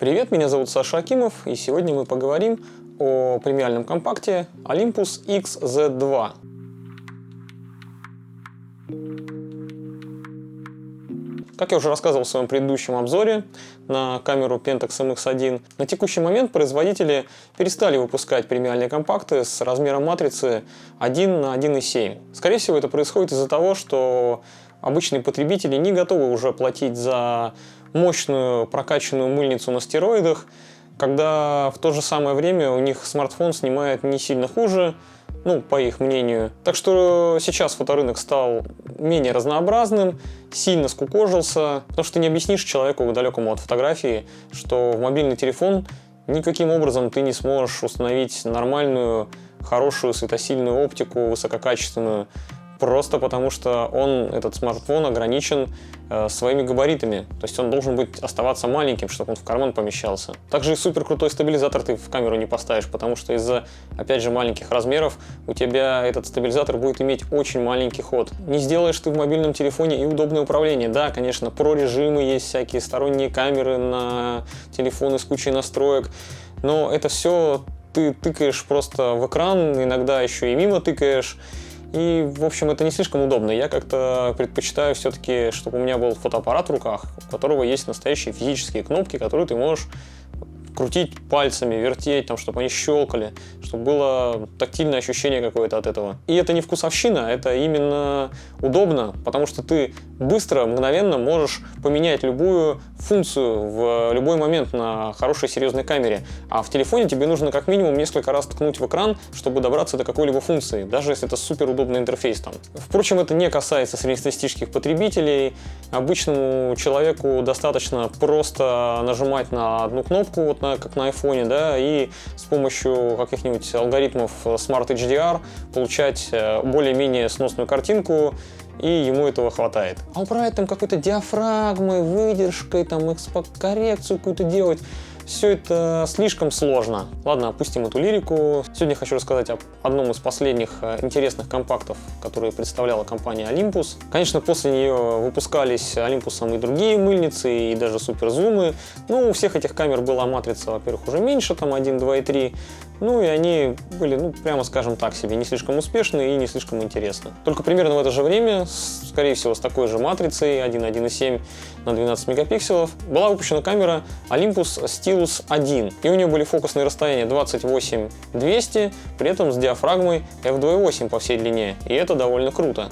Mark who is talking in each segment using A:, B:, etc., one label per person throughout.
A: Привет, меня зовут Саша Акимов, и сегодня мы поговорим о премиальном компакте Olympus XZ2. Как я уже рассказывал в своем предыдущем обзоре на камеру Pentax MX1, на текущий момент производители перестали выпускать премиальные компакты с размером матрицы 1 на 1,7. Скорее всего, это происходит из-за того, что обычные потребители не готовы уже платить за мощную прокачанную мыльницу на стероидах, когда в то же самое время у них смартфон снимает не сильно хуже, по их мнению. Так что сейчас фоторынок стал менее разнообразным, сильно скукожился, потому что ты не объяснишь человеку, далекому от фотографии, что в мобильный телефон никаким образом ты не сможешь установить нормальную, хорошую светосильную оптику, высококачественную, просто потому что этот смартфон ограничен своими габаритами. То есть он должен оставаться маленьким, чтобы он в карман помещался. Также и супер крутой стабилизатор ты в камеру не поставишь, потому что из-за, опять же, маленьких размеров у тебя этот стабилизатор будет иметь очень маленький ход. Не сделаешь ты в мобильном телефоне и удобное управление. Да, конечно, про-режимы есть, всякие сторонние камеры на телефоны с кучей настроек, но это все ты тыкаешь просто в экран, иногда еще и мимо тыкаешь. И, в общем, это не слишком удобно. Я как-то предпочитаю все-таки, чтобы у меня был фотоаппарат в руках, у которого есть настоящие физические кнопки, которые ты можешь крутить пальцами, вертеть, чтобы они щелкали, чтобы было тактильное ощущение какое-то от этого. И это не вкусовщина, это именно удобно, потому что ты быстро, мгновенно можешь поменять любую функцию в любой момент на хорошей серьезной камере. А в телефоне тебе нужно как минимум несколько раз ткнуть в экран, чтобы добраться до какой-либо функции, даже если это супер удобный интерфейс там. Впрочем, это не касается среднестатистических потребителей. Обычному человеку достаточно просто нажимать на одну кнопку, как на айфоне, да, и с помощью каких-нибудь алгоритмов Smart HDR получать более-менее сносную картинку, и ему этого хватает. А управлять там какой-то диафрагмой, выдержкой, коррекцию какую-то делать, все это слишком сложно. Ладно, опустим эту лирику. Сегодня я хочу рассказать об одном из последних интересных компактов, которые представляла компания Olympus. Конечно, после нее выпускались Olympus и другие мыльницы, и даже суперзумы. У всех этих камер была матрица, во-первых, уже меньше, 1, 2 и 3. И они были, прямо скажем так себе, не слишком успешные и не слишком интересны. Только примерно в это же время, скорее всего, с такой же матрицей 1.7 на 12 мегапикселов, была выпущена камера Olympus Stylus 1. И у нее были фокусные расстояния 28-200, при этом с диафрагмой f2.8 по всей длине. И это довольно круто.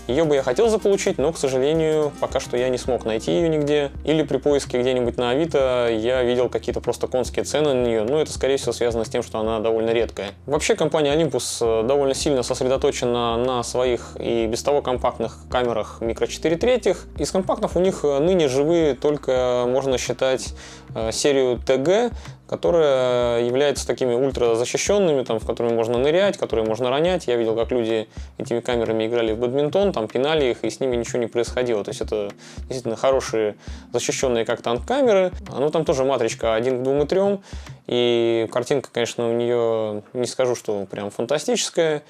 A: Ее бы я хотел заполучить, но, к сожалению, пока что я не смог найти ее нигде. Или при поиске где-нибудь на Авито я видел какие-то просто конские цены на нее, но это, скорее всего, связано с тем, что она довольно редкая. Вообще, компания Olympus довольно сильно сосредоточена на своих и без того компактных камерах микро 4 третьих. Из компактов у них ныне живые только, можно считать, серию TG, которая является такими ультразащищенными, в которые можно нырять, которые можно ронять. Я видел, как люди этими камерами играли в бадминтон, пинали их, и с ними ничего не происходило. То есть это действительно хорошие, защищенные как танк камеры. Там тоже матричка 1 к 2 и 3. И картинка, конечно, у нее не скажу, что прям фантастическая,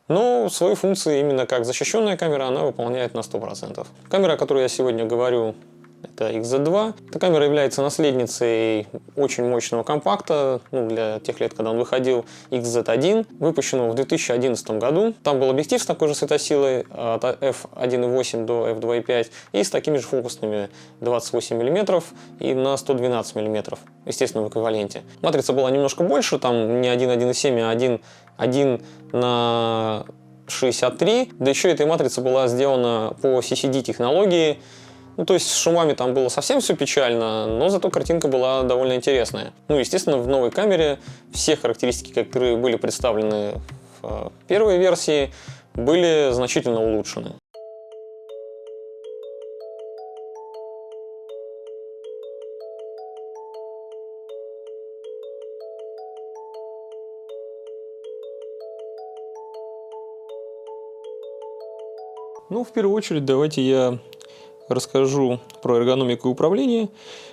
A: но свои функции именно как защищенная камера она выполняет на 100%. Камера, о которой я сегодня говорю, это XZ2. Эта камера является наследницей очень мощного компакта, для тех лет, когда он выходил, XZ1, выпущенного в 2011 году. Там был объектив с такой же светосилой от f1.8 до f2.5 и с такими же фокусными 28 мм и на 112 мм, естественно, в эквиваленте. Матрица была немножко больше, там не 1.1.7, а 1 на 63. Да еще эта матрица была сделана по CCD технологии. То есть с шумами там было совсем все печально, но зато картинка была довольно интересная. Естественно, в новой камере все характеристики, которые были представлены в первой версии, были значительно улучшены. В первую очередь, давайте я расскажу про эргономику и управление.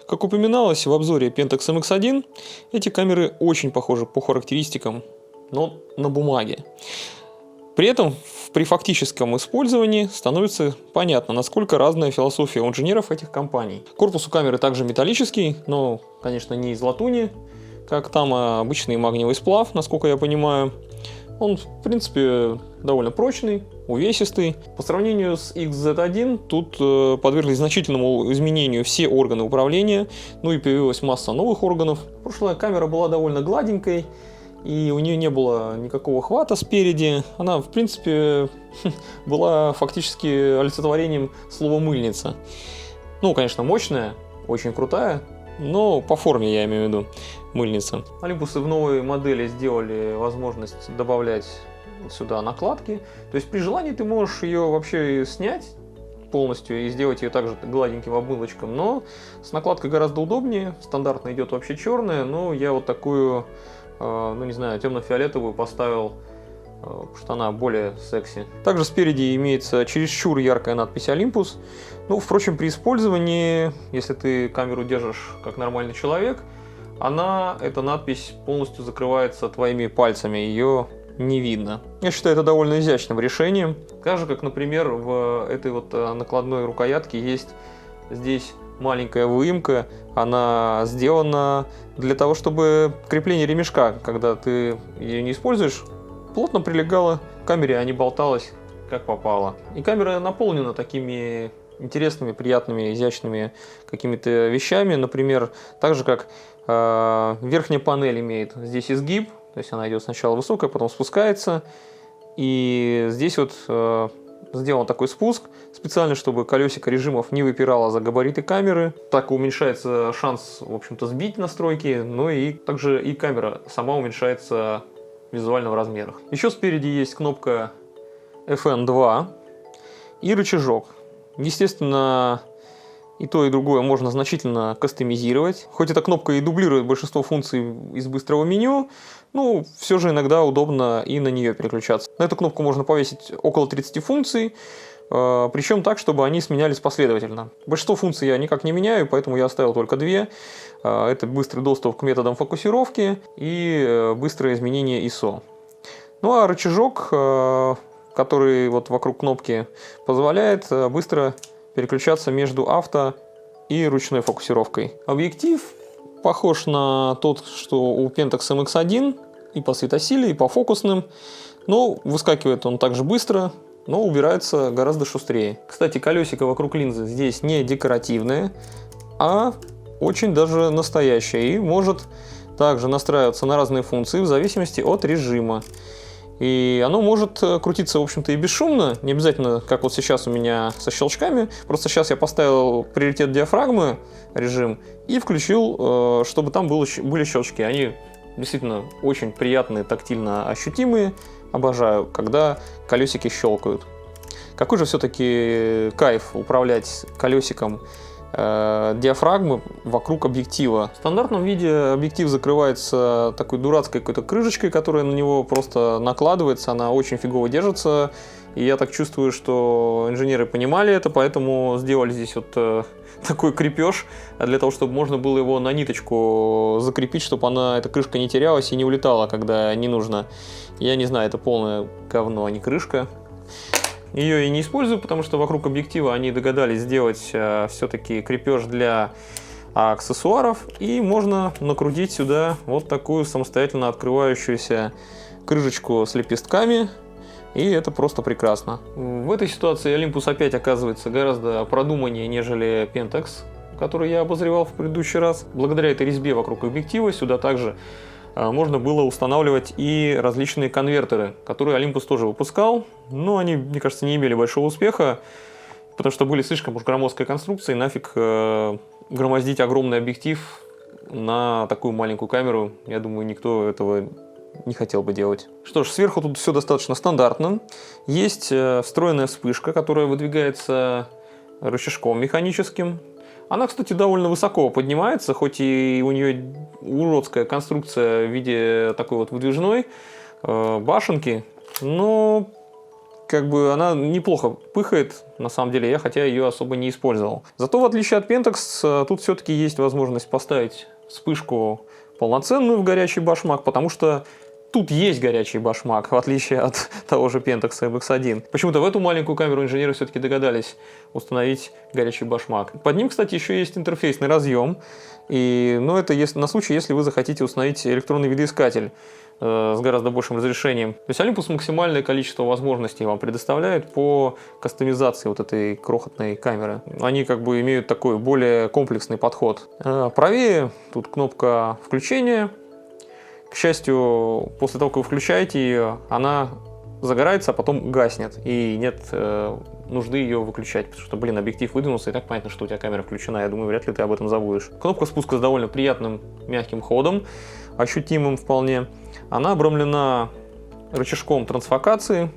A: Как упоминалось в обзоре Pentax MX1, эти камеры очень похожи по характеристикам, но на бумаге. При этом при фактическом использовании становится понятно, насколько разная философия у инженеров этих компаний. Корпус у камеры также металлический, но, конечно, не из латуни, как там, а обычный магниевый сплав, насколько я понимаю. Он, в принципе, довольно прочный, увесистый. По сравнению с XZ1 тут подверглись значительному изменению все органы управления, ну и появилась масса новых органов. Прошлая камера была довольно гладенькой, и у нее не было никакого хвата спереди. Она, в принципе, была фактически олицетворением слова «мыльница». Ну, конечно, мощная, очень крутая, но по форме я имею в виду мыльница. Олимпусы в новой модели сделали возможность добавлять сюда накладки. То есть при желании ты можешь ее вообще снять полностью и сделать ее также гладеньким обмылочком, но с накладкой гораздо удобнее. Стандартно идет вообще черная, но я вот такую, ну не знаю, темно-фиолетовую поставил, потому что она более секси. Также спереди имеется чересчур яркая надпись Olympus. Ну, впрочем, при использовании, если ты камеру держишь как нормальный человек, эта надпись полностью закрывается твоими пальцами, ее не видно. Я считаю это довольно изящным решением. Так же, как, например, в этой вот накладной рукоятке есть здесь маленькая выемка. Она сделана для того, чтобы крепление ремешка, когда ты ее не используешь, плотно прилегало к камере, а не болталась как попало. И камера наполнена такими интересными, приятными, изящными какими-то вещами. Например, так же как верхняя панель имеет здесь изгиб, то есть она идет сначала высокая, потом спускается. И здесь вот сделан такой спуск специально, чтобы колесико режимов не выпирало за габариты камеры. Так уменьшается шанс, в общем-то, сбить настройки, но и также и камера сама уменьшается визуально в размерах. Еще спереди есть кнопка FN2 и рычажок. Естественно, и то, и другое можно значительно кастомизировать. Хоть эта кнопка и дублирует большинство функций из быстрого меню, ну, все же иногда удобно и на нее переключаться. На эту кнопку можно повесить около 30 функций, причем так, чтобы они сменялись последовательно. Большинство функций я никак не меняю, поэтому я оставил только две. Это быстрый доступ к методам фокусировки и быстрое изменение ISO. Ну а рычажок, который вот вокруг кнопки позволяет быстро переключаться между авто и ручной фокусировкой. Объектив похож на тот, что у Pentax MX1 и по светосиле, и по фокусным, но выскакивает он также быстро, но убирается гораздо шустрее. Кстати, колесико вокруг линзы здесь не декоративное, а очень даже настоящее и может также настраиваться на разные функции в зависимости от режима. И оно может крутиться, в общем-то, и бесшумно, не обязательно, как вот сейчас у меня со щелчками. Просто сейчас я поставил приоритет диафрагмы режим и включил, чтобы там были щелчки. Они действительно очень приятные, тактильно ощутимые. Обожаю, когда колесики щелкают. Какой же все-таки кайф управлять колесиком диафрагмы вокруг объектива. В стандартном виде объектив закрывается такой дурацкой какой-то крышечкой, которая на него просто накладывается, она очень фигово держится. И я так чувствую, что инженеры понимали это, поэтому сделали здесь вот такой крепеж, для того, чтобы можно было его на ниточку закрепить, чтобы эта крышка не терялась и не улетала, когда не нужно. Я не знаю, это полное говно, а не крышка. Ее и не использую, потому что вокруг объектива они догадались сделать все-таки крепеж для аксессуаров. И можно накрутить сюда вот такую самостоятельно открывающуюся крышечку с лепестками. И это просто прекрасно. В этой ситуации Olympus опять оказывается гораздо продуманнее, нежели Pentax, который я обозревал в предыдущий раз. Благодаря этой резьбе вокруг объектива сюда также можно было устанавливать и различные конвертеры, которые Olympus тоже выпускал, но они, мне кажется, не имели большого успеха, потому что были слишком уж громоздкой конструкцией, нафиг громоздить огромный объектив на такую маленькую камеру, я думаю, никто этого не хотел бы делать. Что ж, сверху тут все достаточно стандартно. Есть встроенная вспышка, которая выдвигается рычажком механическим. Она, кстати, довольно высоко поднимается, хоть и у нее уродская конструкция в виде такой вот выдвижной башенки, но как бы она неплохо пыхает, на самом деле, хотя ее особо не использовал. Зато, в отличие от Pentax, тут все-таки есть возможность поставить вспышку полноценную в горячий башмак, потому что Тут есть горячий башмак, в отличие от того же Pentax MX1. Почему-то в эту маленькую камеру инженеры все-таки догадались установить горячий башмак. Под ним, кстати, еще есть интерфейсный разъем. Но это на случай, если вы захотите установить электронный видоискатель с гораздо большим разрешением. То есть Olympus максимальное количество возможностей вам предоставляет по кастомизации вот этой крохотной камеры. Они как бы имеют такой более комплексный подход. Правее тут кнопка включения. К счастью, после того, как вы включаете ее, она загорается, а потом гаснет. И нет нужды ее выключать, потому что, объектив выдвинулся, и так понятно, что у тебя камера включена. Я думаю, вряд ли ты об этом забудешь. Кнопка спуска с довольно приятным мягким ходом, ощутимым вполне. Она обрамлена рычажком трансфокации.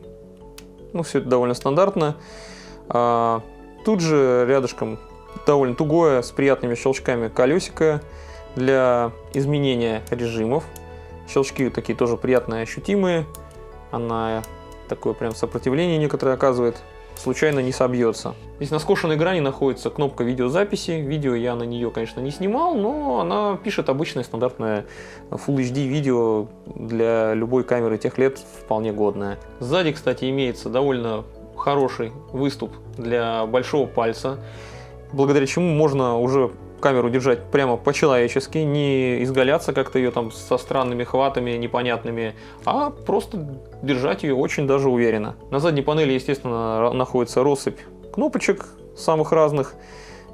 A: Все это довольно стандартно. Тут же рядышком довольно тугое, с приятными щелчками колесико для изменения режимов. Щелчки такие тоже приятные, ощутимые. Она такое прям сопротивление некоторое оказывает. Случайно не собьется. Здесь на скошенной грани находится кнопка видеозаписи. Видео я на нее, конечно, не снимал, но она пишет обычное стандартное Full HD видео для любой камеры тех лет вполне годное. Сзади, кстати, имеется довольно хороший выступ для большого пальца, благодаря чему можно уже камеру держать прямо по-человечески, не изгаляться как-то ее там со странными хватами непонятными, а просто держать ее очень даже уверенно. На задней панели, естественно, находится россыпь кнопочек самых разных.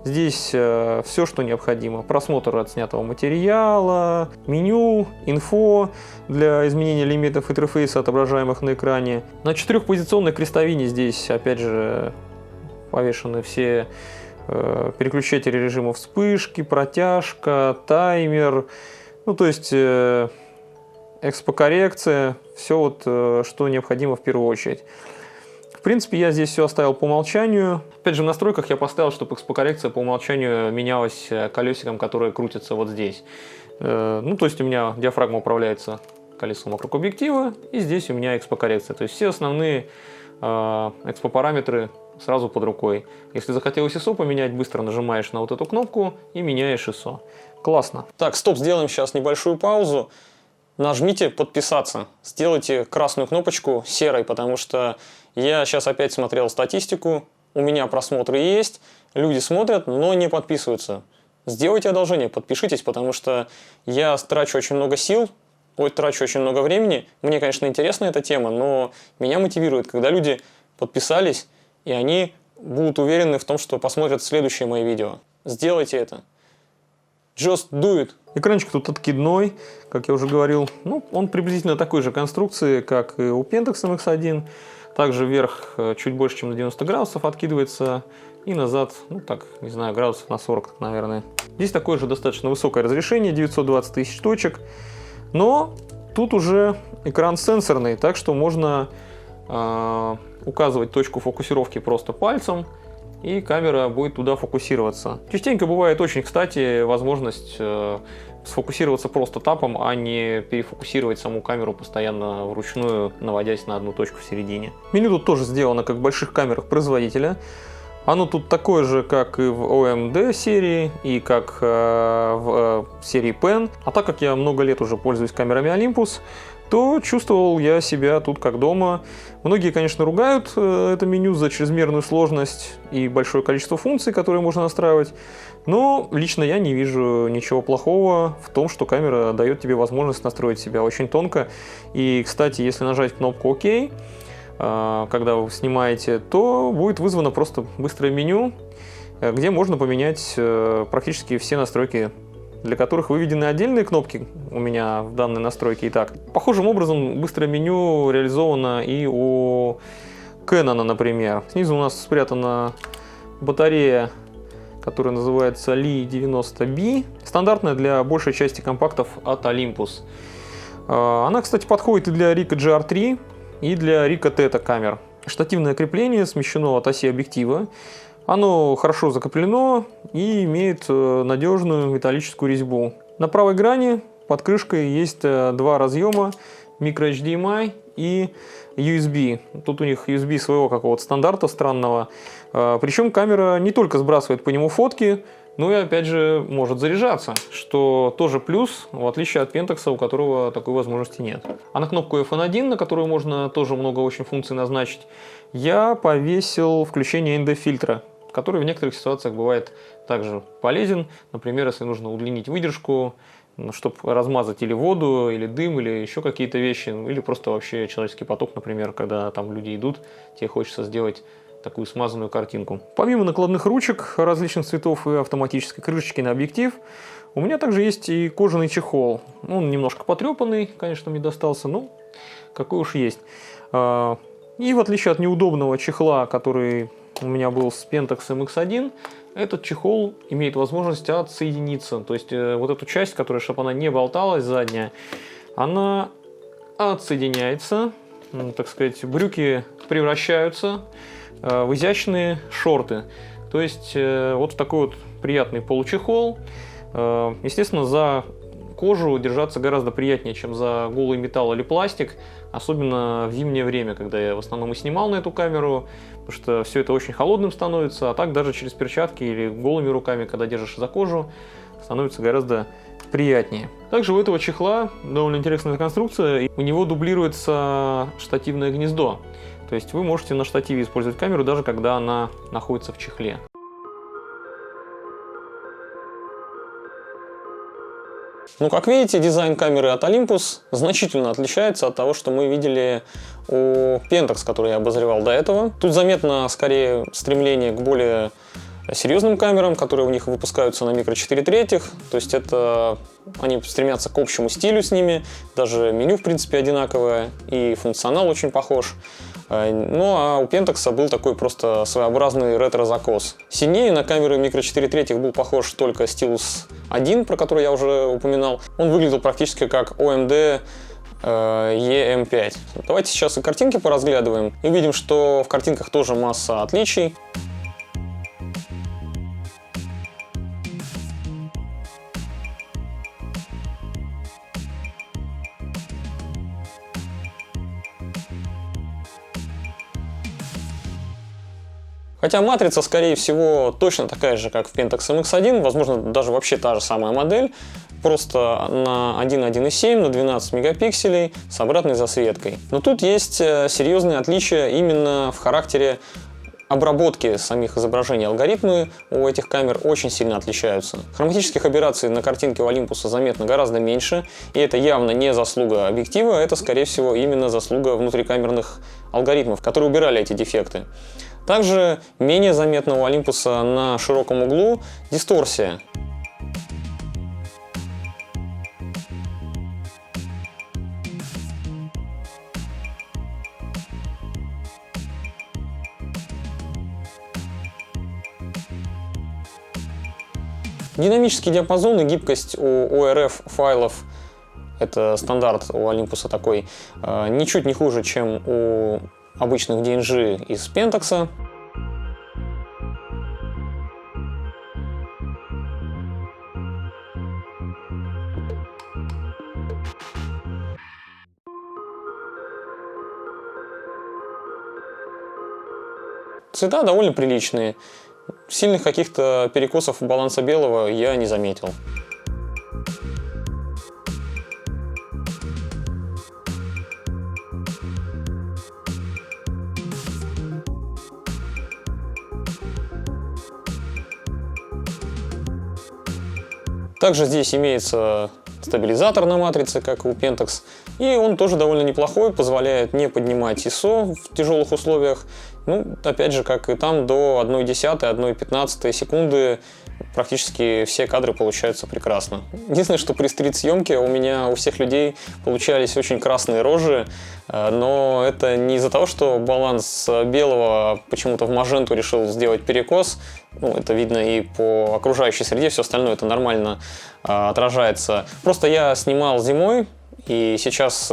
A: Здесь все, что необходимо. Просмотр отснятого материала, меню, инфо для изменения лимитов интерфейса, отображаемых на экране. На 4-позиционной крестовине здесь, опять же, повешены все переключатели режима вспышки, протяжка, таймер, то есть экспокоррекция, все что необходимо в первую очередь. В принципе, я здесь все оставил по умолчанию. Опять же, в настройках я поставил, чтобы экспокоррекция по умолчанию менялась колесиком, которое крутится вот здесь. То есть у меня диафрагма управляется колесом вокруг объектива, и здесь у меня экспокоррекция. То есть все основные экспопараметры сразу под рукой. Если захотелось ISO поменять, быстро нажимаешь на вот эту кнопку и меняешь ISO. Классно. Так, стоп, сделаем сейчас небольшую паузу. Нажмите подписаться. Сделайте красную кнопочку серой, потому что я сейчас опять смотрел статистику. У меня просмотры есть, люди смотрят, но не подписываются. Сделайте одолжение, подпишитесь, потому что я трачу очень много сил, трачу очень много времени. Мне, конечно, интересна эта тема, но меня мотивирует, когда люди подписались, и они будут уверены в том, что посмотрят следующие мои видео. Сделайте это. Just do it. Экранчик тут откидной, как я уже говорил. Он приблизительно такой же конструкции, как и у Pentax MX1. Также вверх чуть больше, чем на 90 градусов откидывается. И назад, не знаю, градусов на 40, наверное. Здесь такое же достаточно высокое разрешение, 920 тысяч точек. Но тут уже экран сенсорный, так что можно указывать точку фокусировки просто пальцем, и камера будет туда фокусироваться. Частенько бывает очень, кстати, возможность сфокусироваться просто тапом, а не перефокусировать саму камеру постоянно вручную, наводясь на одну точку в середине. Меню тут тоже сделано как в больших камерах производителя. Оно тут такое же, как и в OMD серии, и как в серии Pen. А так как я много лет уже пользуюсь камерами Olympus, то чувствовал я себя тут как дома. Многие, конечно, ругают это меню за чрезмерную сложность и большое количество функций, которые можно настраивать. Но лично я не вижу ничего плохого в том, что камера дает тебе возможность настроить себя очень тонко. И, кстати, если нажать кнопку «Ок», когда вы снимаете, то будет вызвано просто быстрое меню, где можно поменять практически все настройки, для которых выведены отдельные кнопки у меня в данной настройке и так. Похожим образом быстрое меню реализовано и у Canon, например. Снизу у нас спрятана батарея, которая называется Li90B, стандартная для большей части компактов от Olympus. Она, кстати, подходит и для Ricoh GR3, и для Ricoh Theta камер. Штативное крепление смещено от оси объектива. Оно хорошо закреплено и имеет надежную металлическую резьбу. На правой грани под крышкой есть два разъема microHDMI и USB. Тут у них USB своего какого-то стандарта странного. Причем камера не только сбрасывает по нему фотки, Ну и опять же может заряжаться, что тоже плюс, в отличие от Pentax, у которого такой возможности нет. А на кнопку F1, на которую можно тоже много очень функций назначить, я повесил включение ND-фильтра, который в некоторых ситуациях бывает также полезен. Например, если нужно удлинить выдержку, чтобы размазать или воду, или дым, или еще какие-то вещи, или просто вообще человеческий поток, например, когда там люди идут, тебе хочется сделать такую смазанную картинку. Помимо накладных ручек различных цветов и автоматической крышечки на объектив, у меня также есть и кожаный чехол. Он немножко потрепанный, конечно, мне достался, но какой уж есть. И в отличие от неудобного чехла, который у меня был с Pentax MX1, этот чехол имеет возможность отсоединиться. То есть вот эту часть, которая, чтобы она не болталась, задняя, она отсоединяется. Так сказать, брюки превращаются в изящные шорты. То есть вот в такой вот приятный получехол. Естественно, за кожу держаться гораздо приятнее, чем за голый металл или пластик, особенно в зимнее время, когда я в основном и снимал на эту камеру, потому что все это очень холодным становится, а так даже через перчатки или голыми руками, когда держишь за кожу, становится гораздо приятнее. Также у этого чехла довольно интересная конструкция, у него дублируется штативное гнездо, то есть вы можете на штативе использовать камеру, даже когда она находится в чехле. Ну, как видите, дизайн камеры от Olympus значительно отличается от того, что мы видели у Pentax, который я обозревал до этого. Тут заметно, скорее, стремление к более серьезным камерам, которые у них выпускаются на микро 4/3. То есть это они стремятся к общему стилю с ними. Даже меню, в принципе, одинаковое, и функционал очень похож. Ну а у Pentax был такой просто своеобразный ретро-закос. Сильнее на камеры микро 4/3 был похож только Stylus 1, про который я уже упоминал. Он выглядел практически как OMD EM5. Давайте сейчас и картинки поразглядываем. И видим, что в картинках тоже масса отличий. Хотя матрица, скорее всего, точно такая же, как в Pentax MX1, возможно, даже вообще та же самая модель, просто на 1.1.7 на 12 мегапикселей с обратной засветкой. Но тут есть серьезные отличия именно в характере обработки самих изображений. Алгоритмы у этих камер очень сильно отличаются. Хроматических операций на картинке у Olympus заметно гораздо меньше, и это явно не заслуга объектива, это, скорее всего, именно заслуга внутрикамерных алгоритмов, которые убирали эти дефекты. Также менее заметна у Olympus на широком углу дисторсия. Динамический диапазон и гибкость у ORF файлов, это стандарт у Olympus такой, ничуть не хуже, чем у обычных DNG из Pentax. Цвета довольно приличные. Сильных каких-то перекосов баланса белого я не заметил. Также здесь имеется стабилизатор на матрице, как и у Pentax, и он тоже довольно неплохой, позволяет не поднимать ISO в тяжелых условиях. Ну, опять же, как и там, до 1/10-1/15 секунды практически все кадры получаются прекрасно. Единственное, что при стрит-съемке у меня у всех людей получались очень красные рожи, но это не из-за того, что баланс белого почему-то в магенту решил сделать перекос. Ну, это видно и по окружающей среде, все остальное это нормально отражается. Просто я снимал зимой, и сейчас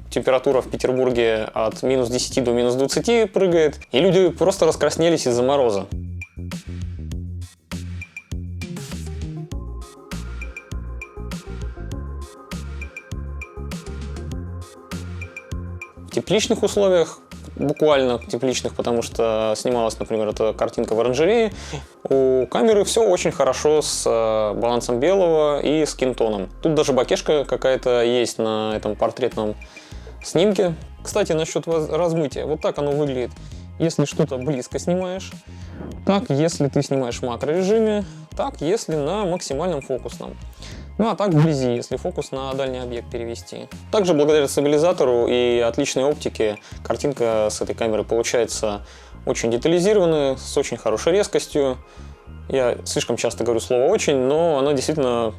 A: температура в Петербурге от минус 10 до минус 20 прыгает, и люди просто раскраснелись из-за мороза. В тепличных условиях буквально тепличных, потому что снималась, например, эта картинка в оранжерее. У камеры все очень хорошо с балансом белого и с кинтоном. Тут даже бокешка какая-то есть на этом портретном снимке. Кстати, насчет размытия. Вот так оно выглядит, если что-то близко снимаешь. Так, если ты снимаешь в макрорежиме. Так, если на максимальном фокусном. Ну а так вблизи, если фокус на дальний объект перевести. Также благодаря стабилизатору и отличной оптике картинка с этой камеры получается очень детализированная, с очень хорошей резкостью. Я слишком часто говорю слово «очень», но она действительно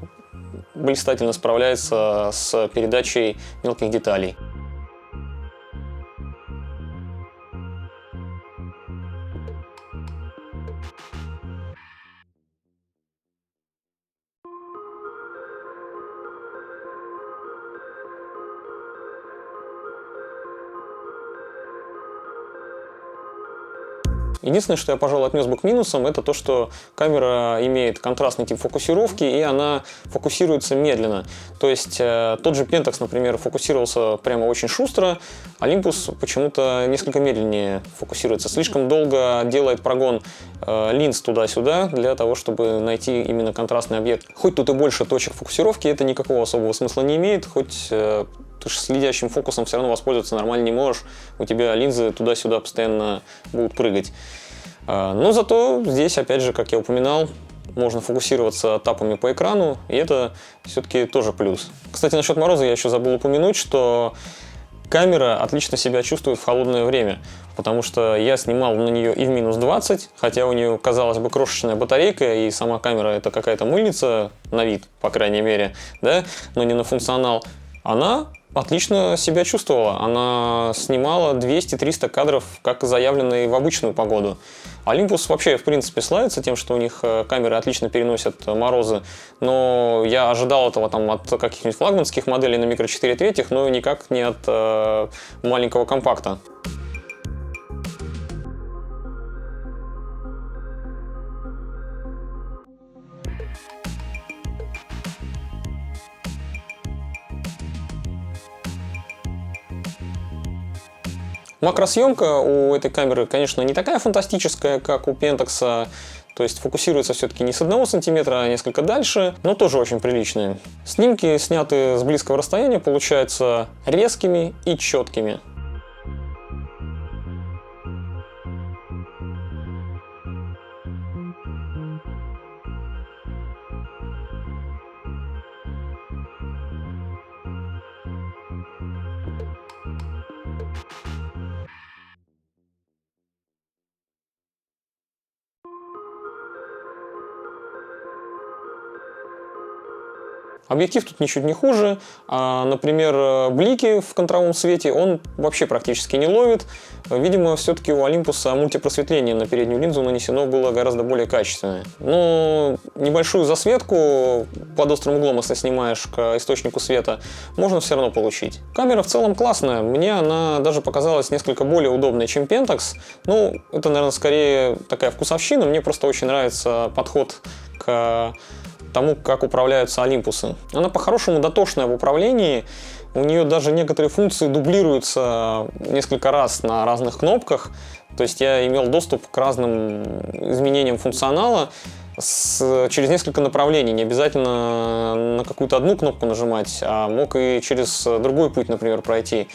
A: блистательно справляется с передачей мелких деталей. Единственное, что я, пожалуй, отнес бы к минусам, это то, что камера имеет контрастный тип фокусировки, и она фокусируется медленно. То есть тот же Pentax, например, фокусировался прямо очень шустро, Olympus почему-то несколько медленнее фокусируется. Слишком долго делает прогон линз туда-сюда для того, чтобы найти именно контрастный объект. Хоть тут и больше точек фокусировки, это никакого особого смысла не имеет, хоть ты же следящим фокусом все равно воспользоваться нормально не можешь, у тебя линзы туда-сюда постоянно будут прыгать. Но зато здесь, опять же, как я упоминал, можно фокусироваться тапами по экрану, и это все-таки тоже плюс. Кстати, насчет мороза я еще забыл упомянуть, что камера отлично себя чувствует в холодное время, потому что я снимал на нее и в минус 20, хотя у нее, казалось бы, крошечная батарейка, и сама камера это какая-то мыльница, на вид, по крайней мере, да, но не на функционал. Она отлично себя чувствовала. Она снимала 200-300 кадров, как заявлено и в обычную погоду. Olympus вообще, в принципе, славится тем, что у них камеры отлично переносят морозы, но я ожидал этого там от каких-нибудь флагманских моделей на микро 4 третьих, но никак не от маленького компакта. Макросъемка у этой камеры, конечно, не такая фантастическая, как у Pentax, то есть фокусируется все-таки не с 1 сантиметра, а несколько дальше, но тоже очень приличные. Снимки, снятые с близкого расстояния, получаются резкими и четкими. Объектив тут ничуть не хуже. Например, блики в контровом свете он вообще практически не ловит. Видимо, все-таки у Olympus мультипросветление на переднюю линзу нанесено было гораздо более качественное. Но небольшую засветку под острым углом, если снимаешь к источнику света, можно все равно получить. Камера в целом классная. Мне она даже показалась несколько более удобной, чем Pentax. Ну, это, наверное, скорее такая вкусовщина. Мне просто очень нравится подход к тому, как управляются Олимпусы. Она по-хорошему дотошная в управлении, у нее даже некоторые функции дублируются несколько раз на разных кнопках, то есть я имел доступ к разным изменениям функционала через несколько направлений, не обязательно на какую-то одну кнопку нажимать, а мог и через другой путь, например, пройти.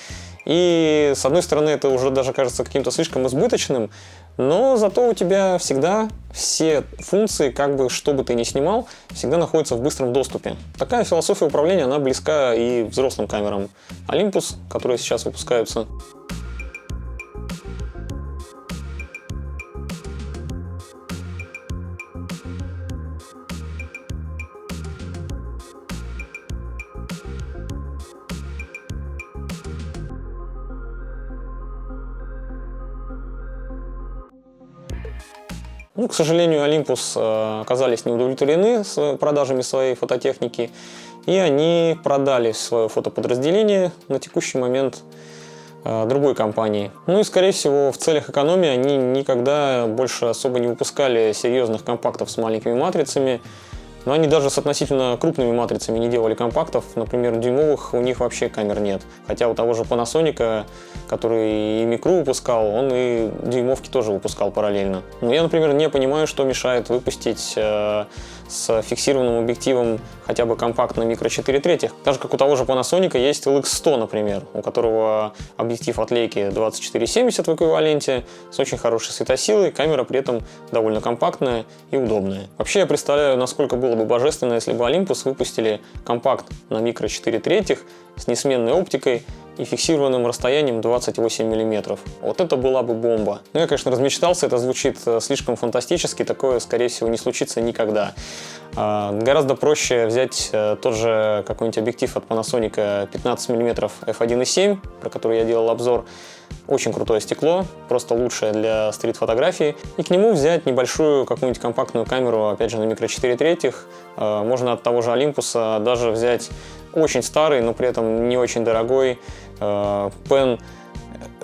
A: И с одной стороны это уже даже кажется каким-то слишком избыточным, но зато у тебя всегда все функции, как бы что бы ты ни снимал, всегда находятся в быстром доступе. Такая философия управления, она близка и взрослым камерам. Olympus, которые сейчас выпускаются. Ну, к сожалению, Olympus оказались не удовлетворены с продажами своей фототехники, и они продали свое фотоподразделение на текущий момент другой компании. Ну и, скорее всего, в целях экономии они никогда больше особо не выпускали серьезных компактов с маленькими матрицами. Но они даже с относительно крупными матрицами не делали компактов. Например, дюймовых у них вообще камер нет. Хотя у того же Panasonic, который и микру выпускал, он и дюймовки тоже выпускал параллельно. Но я, например, не понимаю, что мешает выпустить с фиксированным объективом хотя бы компактный микро 4/3. Так же, как у того же Panasonic есть LX100, например, у которого объектив от Leica 24-70 в эквиваленте, с очень хорошей светосилой, камера при этом довольно компактная и удобная. Вообще, я представляю, насколько было бы божественно, если бы Olympus выпустили компакт на микро 4/3 с несменной оптикой и фиксированным расстоянием 28 мм. Вот это была бы бомба. Ну, я, конечно, размечтался, это звучит слишком фантастически, такое, скорее всего, не случится никогда. Гораздо проще взять тот же какой-нибудь объектив от Panasonic 15 мм f1.7, про который я делал обзор. Очень крутое стекло, просто лучшее для стрит-фотографии. И к нему взять небольшую какую-нибудь компактную камеру, опять же, на микро 4/3. Можно от того же Olympus даже взять очень старый, но при этом не очень дорогой Pen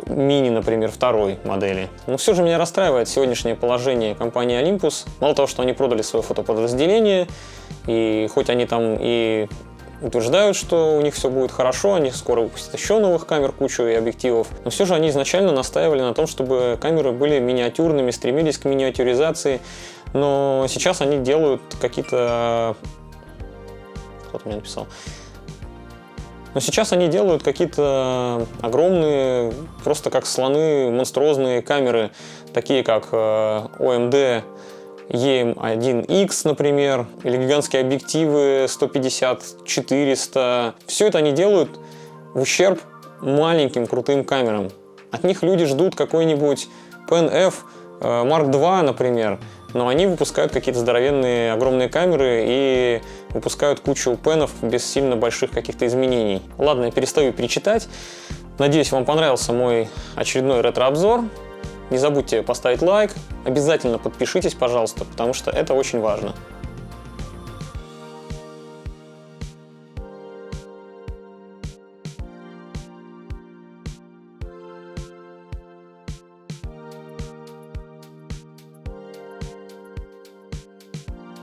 A: Mini, например, второй модели. Но все же меня расстраивает сегодняшнее положение компании Olympus. Мало того, что они продали свое фотоподразделение, и хоть они там и утверждают, что у них все будет хорошо, они скоро выпустят еще новых камер, кучу и объективов, но все же они изначально настаивали на том, чтобы камеры были миниатюрными, стремились к миниатюризации, но сейчас они делают какие-то... Кто-то мне написал. Но сейчас они делают какие-то огромные, просто как слоны, монструозные камеры, такие как OMD EM1X, например, или гигантские объективы 150-400. Все это они делают в ущерб маленьким крутым камерам. От них люди ждут какой-нибудь Pen F Mark II, например, но они выпускают какие-то здоровенные огромные камеры и выпускают кучу пенов без сильно больших каких-то изменений. Ладно, я перестаю перечитать. Надеюсь, вам понравился мой очередной ретро-обзор. Не забудьте поставить лайк, обязательно подпишитесь, пожалуйста, потому что это очень важно.